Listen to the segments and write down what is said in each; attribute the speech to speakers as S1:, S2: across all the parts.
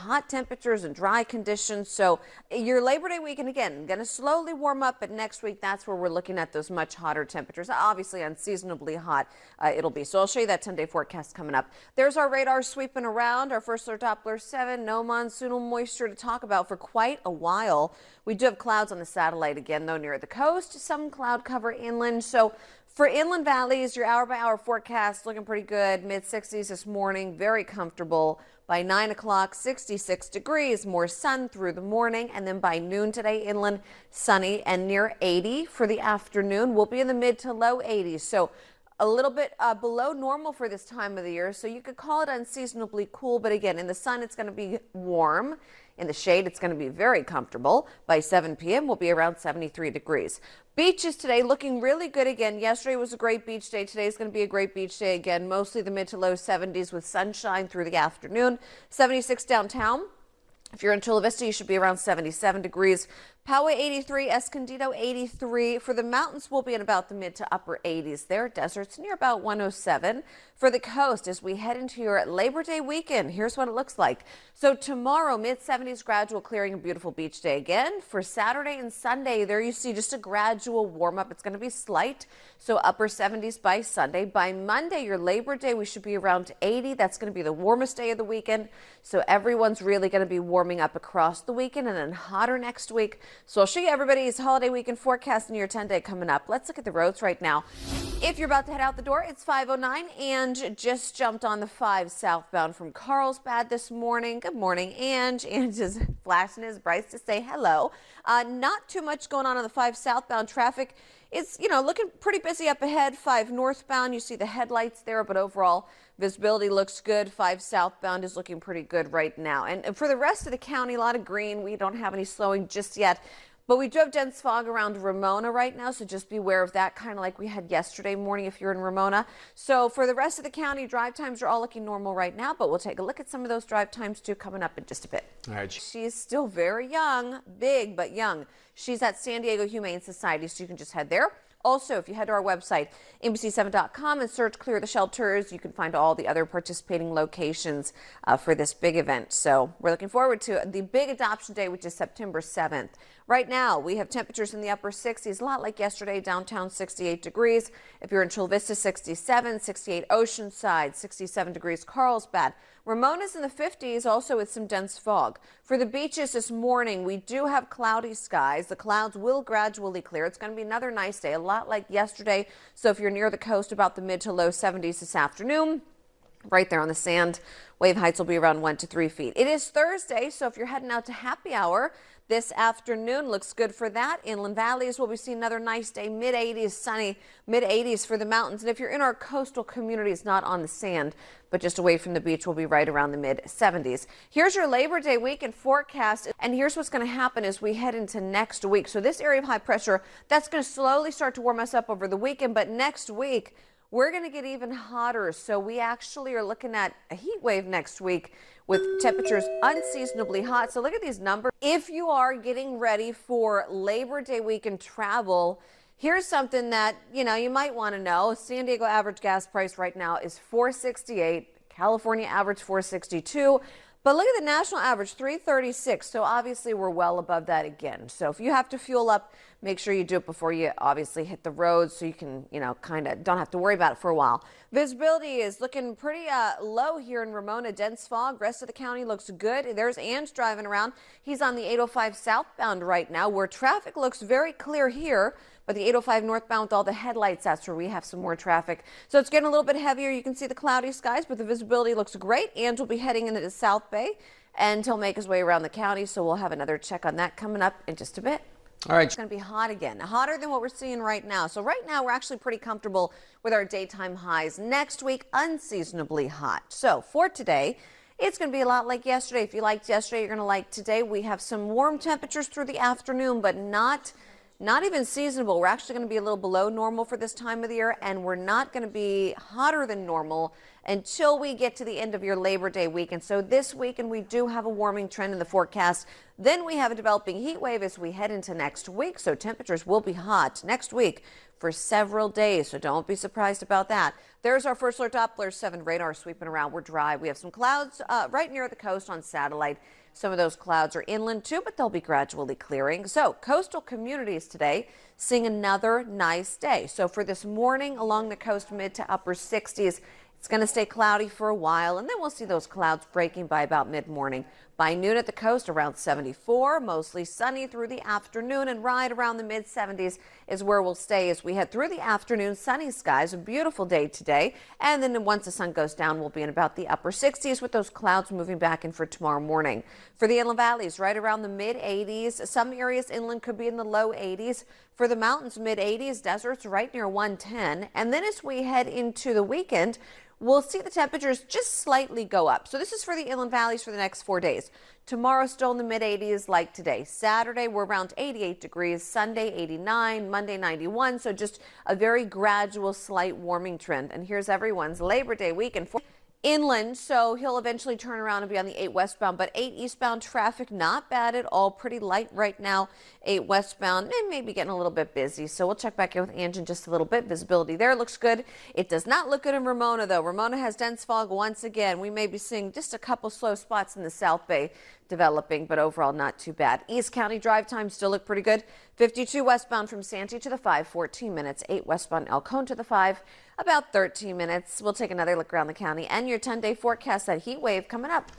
S1: hot temperatures and dry conditions. So your Labor Day weekend, again, going to slowly warm up, but next week, that's where we're looking at those much hotter temperatures. Obviously, unseasonably hot it'll be. So I'll show you that 10-day forecast coming up. There's our radar sweeping around. Our first alert Doppler 7, no monsoonal moisture to talk about for quite a while. We do have clouds on the satellite again, though, near the coast. Some cloud cover inland. So for inland valleys, your hour-by-hour forecast looking pretty good. Mid-60s this morning, very comfortable. By 9 o'clock, 66 degrees, more sun through the morning. And then by noon today, inland, sunny and near 80 for the afternoon. We'll be in the mid to low 80s. So a little bit below normal for this time of the year. So you could call it unseasonably cool. But again, in the sun, it's going to be warm. In the shade, it's going to be very comfortable. By 7 p.m., we'll be around 73 degrees. Beaches today looking really good again. Yesterday was a great beach day. Today is going to be a great beach day again. Mostly the mid to low 70s with sunshine through the afternoon. 76 downtown. If you're in Chula Vista, you should be around 77 degrees. Poway 83, Escondido 83. For the mountains, we'll be in about the mid to upper 80s there. Deserts near about 107. For the coast, as we head into your Labor Day weekend, here's what it looks like. So tomorrow, mid-70s, gradual clearing, a beautiful beach day again. For Saturday and Sunday, there you see just a gradual warm-up. It's going to be slight, so upper 70s by Sunday. By Monday, your Labor Day, we should be around 80. That's going to be the warmest day of the weekend. So everyone's really going to be warming up across the weekend and then hotter next week. So I'll show you everybody's holiday weekend forecast in your 10-day coming up. Let's look at the roads right now. If you're about to head out the door, it's 5:09 and just jumped on the 5 southbound from Carlsbad this morning. Good morning, Ange. Ange is flashing his brights to say hello. Not too much going on the 5 southbound traffic. It's, looking pretty busy up ahead. 5 northbound, you see the headlights there, but overall visibility looks good. 5 southbound is looking pretty good right now. And for the rest of the county, a lot of green. We don't have any slowing just yet. But we do have dense fog around Ramona right now, so just beware of that, kind of like we had yesterday morning if you're in Ramona. So for the rest of the county, drive times are all looking normal right now, but we'll take a look at some of those drive times too coming up in just a bit.
S2: All right.
S1: She's still very young, big but young. She's at San Diego Humane Society, so you can just head there. Also, if you head to our website, NBC7.com, and search Clear the Shelters, you can find all the other participating locations for this big event. So we're looking forward to the big adoption day, which is September 7th. Right now, we have temperatures in the upper 60s, a lot like yesterday, downtown 68 degrees. If you're in Chula Vista, 67, 68 Oceanside, 67 degrees Carlsbad. Ramona's in the 50s, also with some dense fog. For the beaches this morning, we do have cloudy skies. The clouds will gradually clear. It's going to be another nice day, a lot like yesterday. So if you're near the coast, about the mid to low 70s this afternoon. Right there on the sand, wave heights will be around 1 to 3 feet. It is Thursday, so if you're heading out to happy hour this afternoon, looks good for that. Inland valleys will be seeing another nice day, mid-80s, sunny, mid-80s for the mountains. And if you're in our coastal communities, not on the sand, but just away from the beach, we'll be right around the mid-70s. Here's your Labor Day weekend forecast, and here's what's going to happen as we head into next week. So this area of high pressure, that's going to slowly start to warm us up over the weekend, but next week, we're going to get even hotter, so we actually are looking at a heat wave next week with temperatures unseasonably hot. So look at these numbers. If you are getting ready for Labor Day weekend travel, here's something that, you might want to know. San Diego average gas price right now is $4.68. California average $4.62. But look at the national average, $3.36. So obviously we're well above that again. So if you have to fuel up, make sure you do it before you obviously hit the roads so you can, kind of don't have to worry about it for a while. Visibility is looking pretty low here in Ramona. Dense fog. Rest of the county looks good. There's Ange driving around. He's on the 805 southbound right now, where traffic looks very clear here. But the 805 northbound with all the headlights, that's where we have some more traffic. So it's getting a little bit heavier. You can see the cloudy skies, but the visibility looks great. And we'll be heading into the South Bay, and he'll make his way around the county. So we'll have another check on that coming up in just a bit.
S2: All right.
S1: It's going to be hot again, hotter than what we're seeing right now. So right now, we're actually pretty comfortable with our daytime highs. Next week, unseasonably hot. So for today, it's going to be a lot like yesterday. If you liked yesterday, you're going to like today. We have some warm temperatures through the afternoon, but not even seasonable. We're actually going to be a little below normal for this time of the year, and we're not going to be hotter than normal until we get to the end of your Labor Day weekend. So this weekend we do have a warming trend in the forecast. Then we have a developing heat wave as we head into next week. So temperatures will be hot next week for several days. So don't be surprised about that. There's our first alert Doppler 7 radar sweeping around. We're dry. We have some clouds right near the coast on satellite. Some of those clouds are inland too, but they'll be gradually clearing. So coastal communities today seeing another nice day. So for this morning along the coast, mid to upper 60s, it's going to stay cloudy for a while, and then we'll see those clouds breaking by about mid-morning. By noon at the coast, around 74, mostly sunny through the afternoon, and right around the mid-70s is where we'll stay as we head through the afternoon. Sunny skies, a beautiful day today, and then once the sun goes down, we'll be in about the upper 60s with those clouds moving back in for tomorrow morning. For the inland valleys, right around the mid-80s. Some areas inland could be in the low 80s. For the mountains, mid-80s, deserts right near 110. And then as we head into the weekend, we'll see the temperatures just slightly go up. So this is for the inland valleys for the next 4 days. Tomorrow still in the mid-80s like today. Saturday we're around 88 degrees. Sunday 89. Monday 91. So just a very gradual slight warming trend. And here's everyone's Labor Day weekend. Inland, so he'll eventually turn around and be on the 8 westbound, but 8 eastbound traffic not bad at all, pretty light right now. 8 westbound and maybe getting a little bit busy, so we'll check back in with Angie in just a little bit. Visibility there looks good. It does not look good in Ramona though. Ramona has dense fog once again. We may be seeing just a couple slow spots in the South Bay developing, but overall not too bad. East County drive times still look pretty good. 52 westbound from Santee to the 5, 14 minutes. 8 westbound El Cajon to the 5, about 13 minutes. We'll take another look around the county and your 10-day forecast. That heat wave coming up.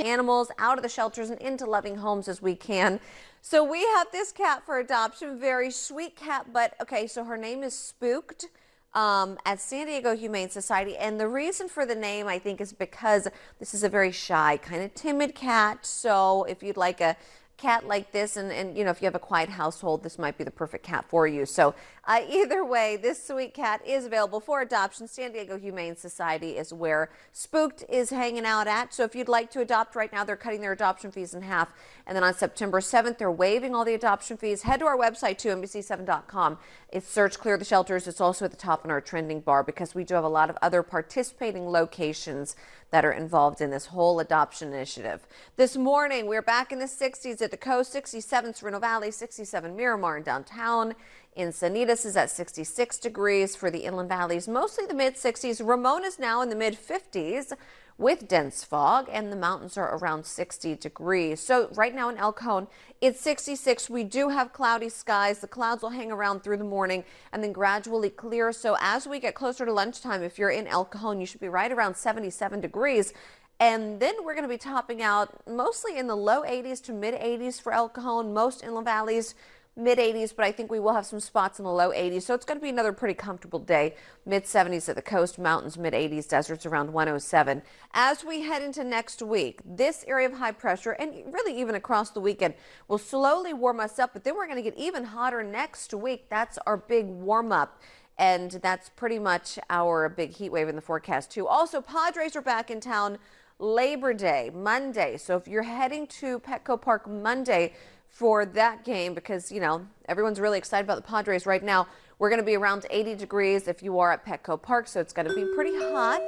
S1: Animals out of the shelters and into loving homes as we can. So we have this cat for adoption, very sweet cat, but okay, so her name is Spooked at San Diego Humane Society, and the reason for the name I think is because this is a very shy, kind of timid cat. So if you'd like a cat like this, and you know, if you have a quiet household, this might be the perfect cat for you. So either way, this sweet cat is available for adoption. San Diego Humane Society is where Spooked is hanging out at. So if you'd like to adopt right now, they're cutting their adoption fees in half. And then on September 7th, they're waiving all the adoption fees. Head to our website too, NBC7.com. It's search Clear the Shelters. It's also at the top on our trending bar because we do have a lot of other participating locations that are involved in this whole adoption initiative. This morning, we're back in the 60s at the coast, 67 Sereno Valley, 67 Miramar and downtown. Encinitas is at 66 degrees for the inland valleys, mostly the mid-60s. Ramona's now in the mid-50s with dense fog, and the mountains are around 60 degrees. So right now in El Cajon, it's 66. We do have cloudy skies. The clouds will hang around through the morning and then gradually clear. So as we get closer to lunchtime, if you're in El Cajon, you should be right around 77 degrees. And then we're going to be topping out mostly in the low 80s to mid 80s for El Cajon, most inland valleys mid 80s, but I think we will have some spots in the low 80s. So it's going to be another pretty comfortable day. Mid 70s at the coast, mountains, mid 80s, deserts around 107. As we head into next week, this area of high pressure, and really even across the weekend, will slowly warm us up, but then we're going to get even hotter next week. That's our big warm up. And that's pretty much our big heat wave in the forecast too. Also, Padres are back in town Labor Day, Monday. So if you're heading to Petco Park Monday for that game, because, you know, everyone's really excited about the Padres right now, we're going to be around 80 degrees if you are at Petco Park, so it's going to be pretty hot.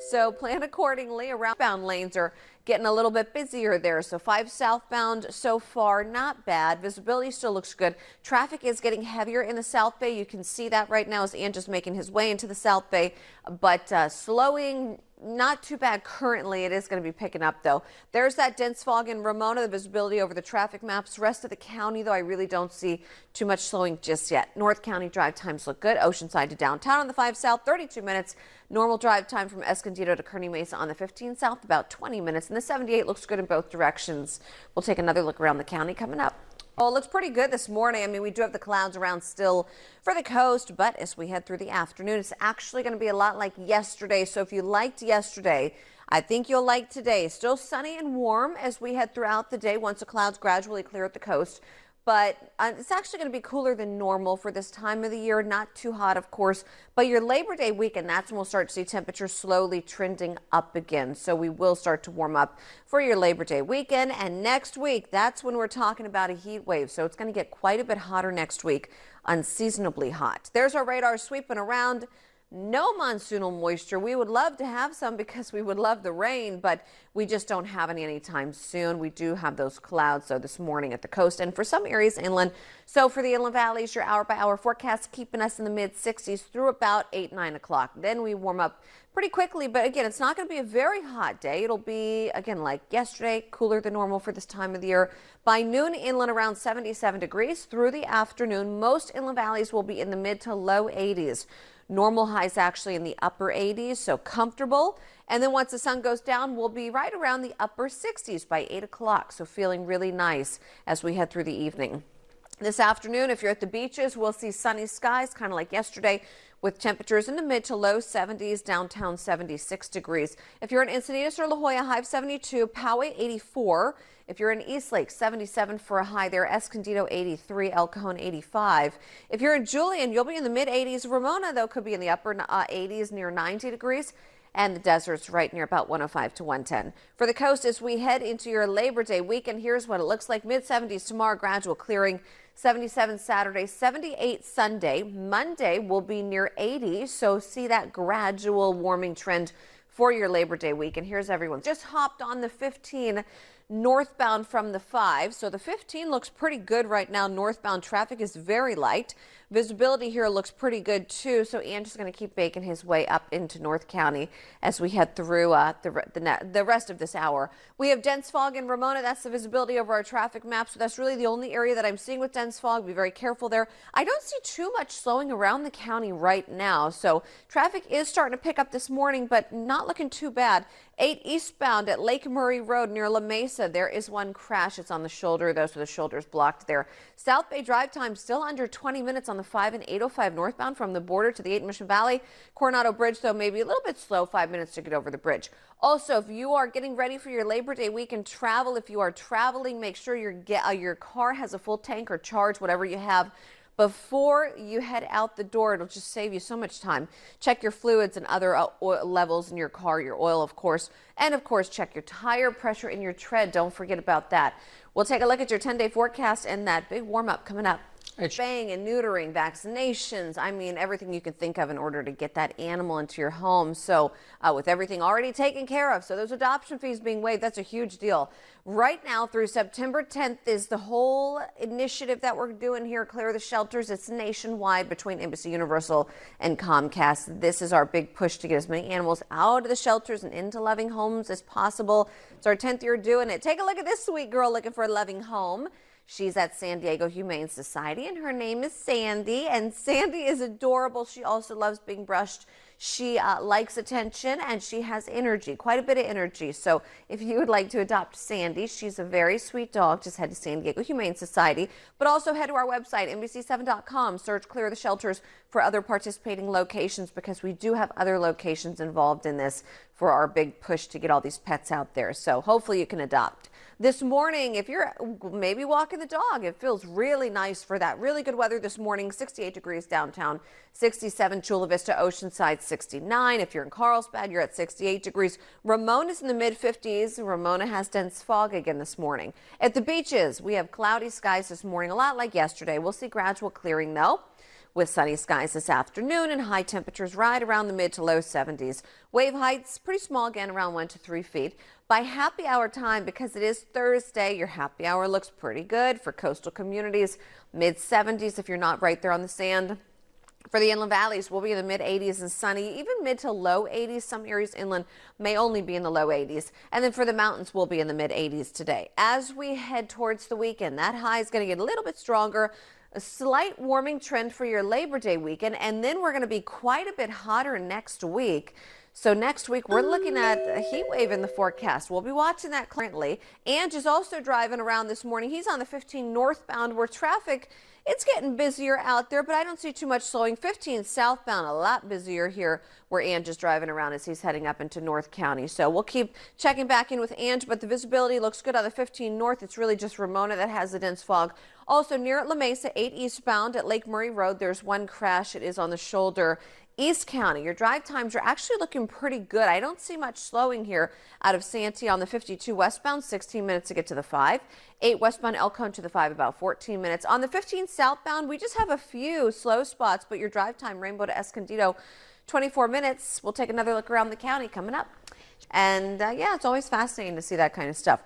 S1: So plan accordingly. Around lanes are getting a little bit busier there. So 5 southbound so far, not bad. Visibility still looks good. Traffic is getting heavier in the South Bay. You can see that right now as Andrew's making his way into the South Bay, but slowing. Not too bad currently. It is going to be picking up, though. There's that dense fog in Ramona, the visibility over the traffic maps. Rest of the county, though, I really don't see too much slowing just yet. North County drive times look good. Oceanside to downtown on the 5 South, 32 minutes. Normal drive time from Escondido to Kearney Mesa on the 15 South, about 20 minutes. And the 78 looks good in both directions. We'll take another look around the county coming up. Well, it looks pretty good this morning. I mean, we do have the clouds around still for the coast, but as we head through the afternoon, it's actually going to be a lot like yesterday. So if you liked yesterday, I think you'll like today. Still sunny and warm as we head throughout the day once the clouds gradually clear at the coast. But it's actually going to be cooler than normal for this time of the year. Not too hot, of course. But your Labor Day weekend, that's when we'll start to see temperatures slowly trending up again. So we will start to warm up for your Labor Day weekend. And next week, that's when we're talking about a heat wave. So it's going to get quite a bit hotter next week, unseasonably hot. There's our radar sweeping around. No monsoonal moisture. We would love to have some because we would love the rain, but we just don't have any anytime soon. We do have those clouds, though, this morning at the coast and for some areas inland. So for the inland valleys, your hour-by-hour forecast keeping us in the mid-60s through about 8, 9 o'clock. Then we warm up pretty quickly, but again, it's not going to be a very hot day. It'll be, again, like yesterday, cooler than normal for this time of the year. By noon, inland around 77 degrees. Through the afternoon, most inland valleys will be in the mid to low 80s. Normal highs actually in the upper 80s, so comfortable. And then once the sun goes down, we'll be right around the upper 60s by 8 o'clock, so feeling really nice as we head through the evening. This afternoon, if you're at the beaches, we'll see sunny skies, kind of like yesterday, with temperatures in the mid to low 70s, downtown 76 degrees. If you're in Encinitas or La Jolla, high of 72, Poway 84. If you're in Eastlake, 77 for a high there, Escondido 83, El Cajon 85. If you're in Julian, you'll be in the mid 80s. Ramona, though, could be in the upper 80s, near 90 degrees. And the desert's right near about 105 to 110. For the coast, as we head into your Labor Day weekend, here's what it looks like. Mid-70s tomorrow, gradual clearing. 77 Saturday, 78 Sunday. Monday will be near 80, so see that gradual warming trend for your Labor Day weekend. Here's everyone. Just hopped on the 15 northbound from the 5, so the 15 looks pretty good right now. Northbound traffic is very light. Visibility here looks pretty good too, so Andrew's going to keep making his way up into North County as we head through the rest of this hour. We have dense fog in Ramona. That's the visibility over our traffic map, so that's really the only area that I'm seeing with dense fog. Be very careful there. I don't see too much slowing around the county right now, so traffic is starting to pick up this morning, but not looking too bad. 8 eastbound at Lake Murray Road near La Mesa. There is one crash. It's on the shoulder, though, so the shoulder's blocked there. South Bay drive time still under 20 minutes on the 5 and 805 northbound from the border to the 8 Mission Valley. Coronado Bridge, though, maybe a little bit slow, 5 minutes to get over the bridge. Also, if you are getting ready for your Labor Day weekend travel, if you are traveling, make sure your car has a full tank or charge, whatever you have, before you head out the door. It'll just save you so much time. Check your fluids and other oil levels in your car, your oil, of course. And, of course, check your tire pressure and your tread. Don't forget about that. We'll take a look at your 10-day forecast and that big warm-up coming up. Spaying and neutering, vaccinations, I mean, everything you can think of in order to get that animal into your home. So with everything already taken care of, so those adoption fees being waived, that's a huge deal. Right now through September 10th is the whole initiative that we're doing here, Clear the Shelters. It's nationwide between Embassy Universal and Comcast. This is our big push to get as many animals out of the shelters and into loving homes as possible. It's our 10th year doing it. Take a look at this sweet girl looking for a loving home. She's at San Diego Humane Society, and her name is Sandy, and Sandy is adorable. She also loves being brushed. She likes attention, and she has energy, quite a bit of energy. So if you would like to adopt Sandy, she's a very sweet dog. Just head to San Diego Humane Society, but also head to our website, NBC7.com. Search Clear the Shelters for other participating locations, because we do have other locations involved in this for our big push to get all these pets out there. So hopefully you can adopt. This morning, if you're maybe walking the dog, it feels really nice for that. Really good weather this morning, 68 degrees downtown, 67 Chula Vista, Oceanside, 69. If you're in Carlsbad, you're at 68 degrees. Ramona's in the mid-50s. Ramona has dense fog again this morning. At the beaches, we have cloudy skies this morning, a lot like yesterday. We'll see gradual clearing, though, with sunny skies this afternoon and high temperatures right around the mid to low 70s. Wave heights pretty small again, around 1 to 3 feet. By happy hour time, because it is Thursday, your happy hour looks pretty good for coastal communities. Mid 70s if you're not right there on the sand. For the inland valleys, we'll be in the mid 80s and sunny, even mid to low 80s. Some areas inland may only be in the low 80s. And then for the mountains, we'll be in the mid 80s today. As we head towards the weekend, that high is going to get a little bit stronger. A slight warming trend for your Labor Day weekend, and then we're going to be quite a bit hotter next week. So next week, we're looking at a heat wave in the forecast. We'll be watching that currently. Ange is also driving around this morning. He's on the 15 northbound where traffic, it's getting busier out there, but I don't see too much slowing. 15 southbound, a lot busier here where Ange is driving around as he's heading up into North County. So we'll keep checking back in with Ange, but the visibility looks good on the 15 north. It's really just Ramona that has the dense fog. Also near at La Mesa, 8 eastbound at Lake Murray Road, there's one crash. It is on the shoulder. East County, your drive times are actually looking pretty good. I don't see much slowing here out of Santee on the 52 westbound, 16 minutes to get to the 5. 8 westbound El Cajon to the 5, about 14 minutes. On the 15 southbound, we just have a few slow spots, but your drive time, Rainbow to Escondido, 24 minutes. We'll take another look around the county coming up. And yeah, it's always fascinating to see that kind of stuff.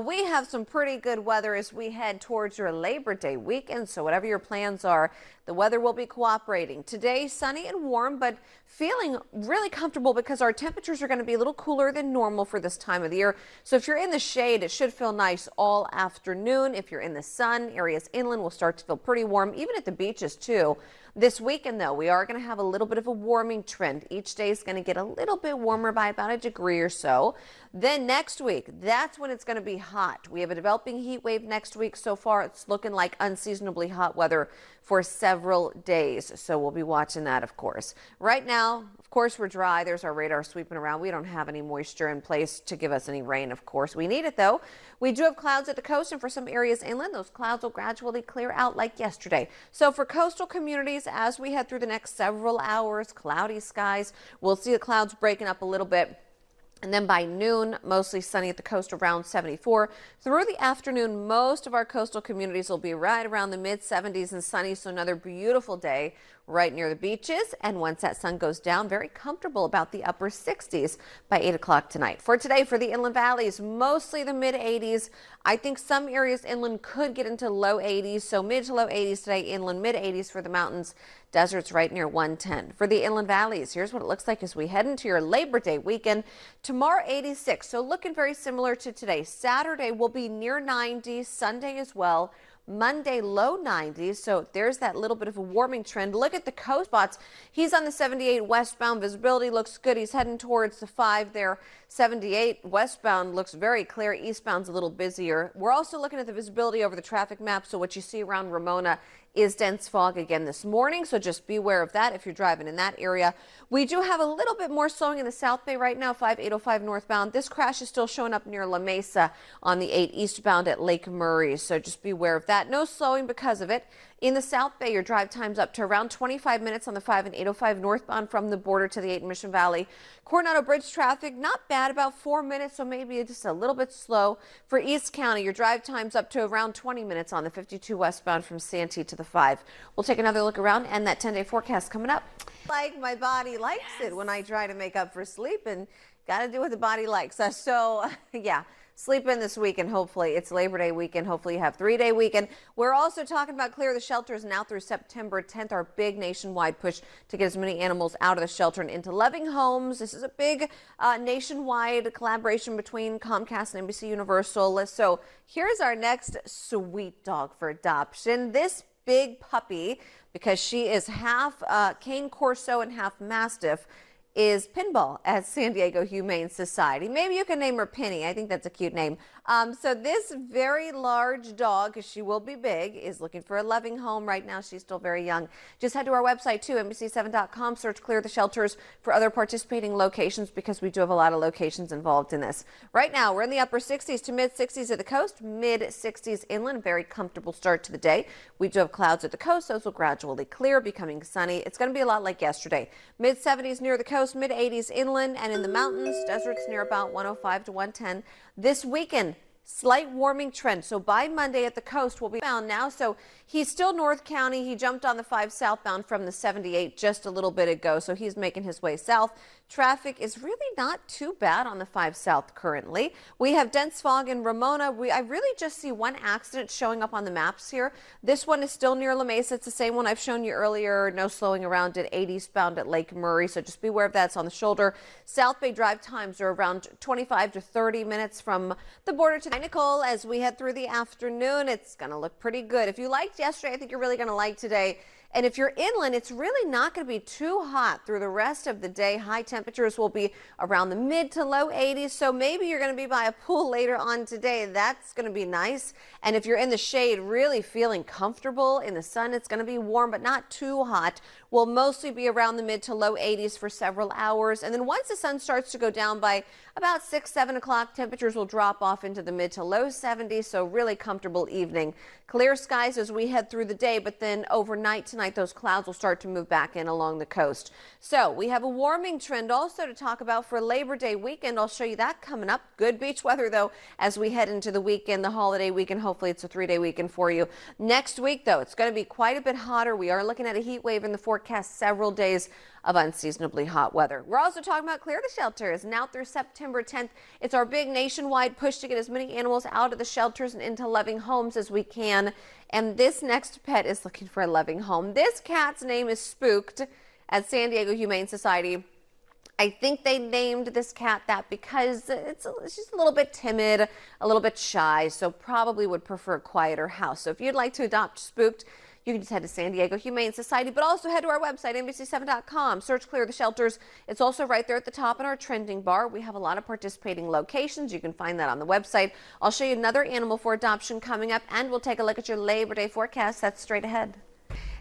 S1: We have some pretty good weather as we head towards your Labor Day weekend. So whatever your plans are, the weather will be cooperating. Today, sunny and warm, but feeling really comfortable because our temperatures are going to be a little cooler than normal for this time of the year. So if you're in the shade, it should feel nice all afternoon. If you're in the sun, areas inland will start to feel pretty warm, even at the beaches too. This weekend, though, we are going to have a little bit of a warming trend. Each day is going to get a little bit warmer by about a degree or so. Then next week, that's when it's going to be hot. We have a developing heat wave next week. So far, it's looking like unseasonably hot weather for several days. So we'll be watching that, of course. Right now, of course, we're dry. There's our radar sweeping around. We don't have any moisture in place to give us any rain, of course. We need it, though. We do have clouds at the coast, and for some areas inland, those clouds will gradually clear out like yesterday. So for coastal communities, as we head through the next several hours, cloudy skies, we'll see the clouds breaking up a little bit. And then by noon, mostly sunny at the coast around 74. Through the afternoon, most of our coastal communities will be right around the mid-70s and sunny. So another beautiful day right near the beaches. And once that sun goes down, very comfortable about the upper 60s by 8 o'clock tonight. For today, for the inland valleys, mostly the mid-80s. I think some areas inland could get into low 80s. So mid to low 80s today, inland mid-80s for the mountains. Deserts right near 110. For the inland valleys, here's what it looks like as we head into your Labor Day weekend. Tomorrow, 86, so looking very similar to today. Saturday will be near 90, Sunday as well. Monday, low 90s, so there's that little bit of a warming trend. Look at the coast spots. He's on the 78 westbound. Visibility looks good. He's heading towards the 5 there. 78 westbound looks very clear. Eastbound's a little busier. We're also looking at the visibility over the traffic map, so what you see around Ramona is dense fog again this morning, so just be aware of that if you're driving in that area. We do have a little bit more slowing in the South Bay right now, 5805 northbound. This crash is still showing up near La Mesa on the 8 eastbound at Lake Murray, so just be aware of that. No slowing because of it. In the South Bay, your drive time's up to around 25 minutes on the 5 and 805 northbound from the border to the 8 in Mission Valley. Coronado Bridge traffic, not bad, about 4 minutes, so maybe just a little bit slow. For East County, your drive time's up to around 20 minutes on the 52 westbound from Santee to the 5. We'll take another look around and that 10-day forecast coming up. Like my body likes it when I try to make up for sleep, and got to do what the body likes. So, yeah. Sleep in this weekend, hopefully. It's Labor Day weekend. Hopefully you have 3-day weekend. We're also talking about clear the shelters now through September 10th, our big nationwide push to get as many animals out of the shelter and into loving homes. This is a big nationwide collaboration between Comcast and NBC Universal. So here's our next sweet dog for adoption. This big puppy, because she is half Cane Corso and half Mastiff, is Pinball at San Diego Humane Society. Maybe you can name her Penny. I think that's a cute name. So this very large dog, because she will be big, is looking for a loving home right now. She's still very young. Just head to our website too, NBC7.com. Search Clear the Shelters for other participating locations, because we do have a lot of locations involved in this. Right now, we're in the upper 60s to mid 60s at the coast, mid 60s inland. Very comfortable start to the day. We do have clouds at the coast. Those will gradually clear, becoming sunny. It's going to be a lot like yesterday. Mid 70s near the coast, mid 80s inland, and in the mountains, deserts near about 105 to 110. This weekend, slight warming trend. So by Monday at the coast, we'll be found now. So he's still North County. He jumped on the 5 southbound from the 78 just a little bit ago. So he's making his way south. Traffic is really not too bad on the 5 south currently. We have dense fog in Ramona. I really just see one accident showing up on the maps here. This one is still near La Mesa. It's the same one I've shown you earlier. No slowing around at 8 eastbound at Lake Murray. So just beware of that. It's on the shoulder. South Bay drive times are around 25 to 30 minutes from the border to Nicole. As we head through the afternoon, it's going to look pretty good. If you liked yesterday, I think you're really going to like today. And if you're inland, it's really not going to be too hot through the rest of the day. High temperatures will be around the mid to low 80s. So maybe you're going to be by a pool later on today. That's going to be nice. And if you're in the shade, really feeling comfortable in the sun, it's going to be warm, but not too hot. Will mostly be around the mid to low 80s for several hours. And then once the sun starts to go down by about 6, 7 o'clock, temperatures will drop off into the mid to low 70s. So really comfortable evening. Clear skies as we head through the day, but then overnight tonight, those clouds will start to move back in along the coast. So we have a warming trend also to talk about for Labor Day weekend. I'll show you that coming up. Good beach weather, though, as we head into the weekend, the holiday weekend. Hopefully it's a 3-day weekend for you. Next week, though, it's going to be quite a bit hotter. We are looking at a heat wave in the forecast forecast several days of unseasonably hot weather. We're also talking about Clear the Shelters. Now through September 10th, it's our big nationwide push to get as many animals out of the shelters and into loving homes as we can. And this next pet is looking for a loving home. This cat's name is Spooked at San Diego Humane Society. I think they named this cat that because she's a little bit timid, a little bit shy, so probably would prefer a quieter house. So if you'd like to adopt Spooked, you can just head to San Diego Humane Society, but also head to our website, NBC7.com. Search Clear the Shelters. It's also right there at the top in our trending bar. We have a lot of participating locations. You can find that on the website. I'll show you another animal for adoption coming up, and we'll take a look at your Labor Day forecast. That's straight ahead.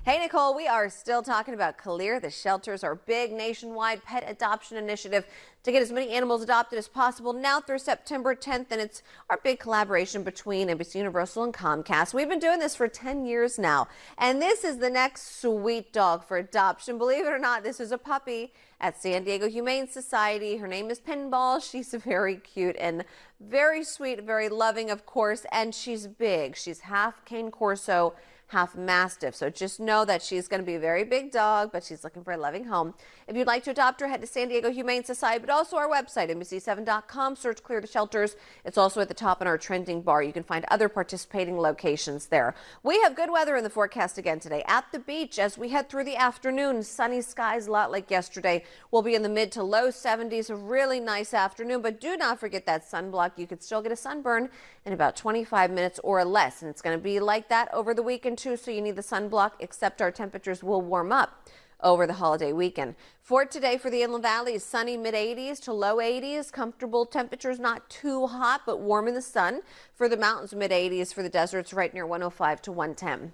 S1: Hey, Nicole, we are still talking about Clear the Shelters, our big nationwide pet adoption initiative to get as many animals adopted as possible now through September 10th. And it's our big collaboration between NBC Universal and Comcast. We've been doing this for 10 years now. And this is the next sweet dog for adoption. Believe it or not, this is a puppy at San Diego Humane Society. Her name is Pinball. She's very cute and very sweet, very loving, of course. And she's big. She's half Cane Corso, half Mastiff. So just know that she's going to be a very big dog, but she's looking for a loving home. If you'd like to adopt her, head to San Diego Humane Society, but also our website, NBC7.com. Search Clear the Shelters. It's also at the top in our trending bar. You can find other participating locations there. We have good weather in the forecast again today at the beach as we head through the afternoon. Sunny skies, a lot like yesterday. We'll be in the mid to low 70s. A really nice afternoon, but do not forget that sunblock. You could still get a sunburn in about 25 minutes or less, and it's going to be like that over the weekend too, so you need the sunblock, except our temperatures will warm up over the holiday weekend. For today, for the Inland Valley, sunny mid-80s to low 80s. Comfortable temperatures, not too hot, but warm in the sun. For the mountains, mid-80s. For the deserts, right near 105 to 110.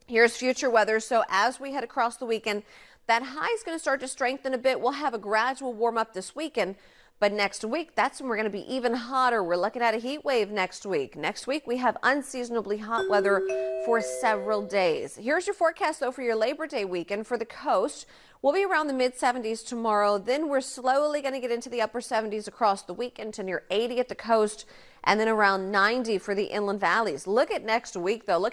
S1: Here's future weather. So as we head across the weekend, that high is going to start to strengthen a bit. We'll have a gradual warm up this weekend. But next week, that's when we're going to be even hotter. We're looking at a heat wave next week. Next week, we have unseasonably hot weather for several days. Here's your forecast, though, for your Labor Day weekend. For the coast, we'll be around the mid-70s tomorrow. Then we're slowly going to get into the upper 70s across the weekend to near 80 at the coast, and then around 90 for the inland valleys. Look at next week, though. Look